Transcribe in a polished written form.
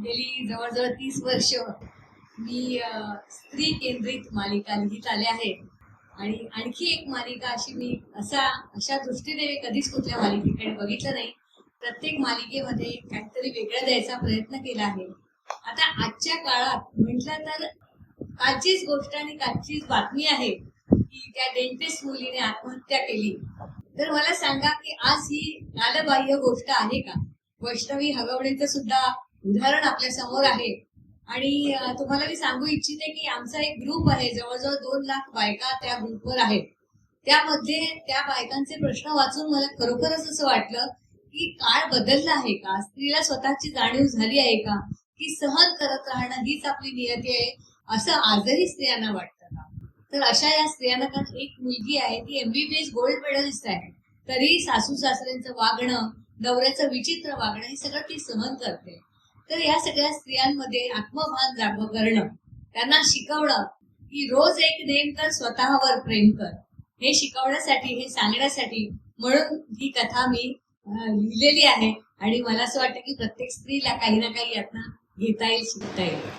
गेली जवळजवळ 30 वर्ष मी स्त्री केंद्रित मालिका लिहित आले आहे. आणि आणखी एक मालिका अशी मी अशा दृष्टीने कधीच कुठल्या मालिकेकडे बघितलं नाही. प्रत्येक मालिकेमध्ये काहीतरी वेगळं द्यायचा प्रयत्न केला आहे. आता आजच्या काळात म्हटलं तर कालचीच गोष्ट आणि कालचीच बातमी आहे की त्या डेंटिस्ट मुलीने आत्महत्या केली. तर मला सांगा की आज ही कालबाह्य गोष्ट आहे का? वैष्णवी हगवणेचं सुद्धा उदाहरण आपल्या समोर आहे. आणि तुम्हाला मी सांगू इच्छिते की आमचा एक ग्रुप आहे, जवळजवळ 2 लाख बायका त्या ग्रुपवर आहेत. त्यामध्ये त्या बायकांचे प्रश्न वाचून मला खरोखरच असं वाटलं की काळ बदलला आहे का? स्त्रीला स्वतःची जाणीव झाली आहे का की सहन करत राहणं हीच आपली नियती आहे, असं आजही स्त्रियांना वाटतं का? तर अशा या स्त्रियांना, कारण एक मुलगी आहे ती MBBS गोल्ड मेडलिस्ट आहे, तरी सासू सासऱ्यांचं वागणं, नवऱ्याचं विचित्र वागणं हे सगळं ती सहन करते. तर या सगळ्या स्त्रियांमध्ये आत्मभान जागं करणं, त्यांना शिकवणं की रोज एक नेम कर, स्वतःवर प्रेम कर, हे शिकवण्यासाठी, हे सांगण्यासाठी म्हणून ही कथा मी लिहिलेली आहे. आणि मला असं वाटतं की प्रत्येक स्त्रीला काही ना काही यातनं घेता येईल, शिकता येईल.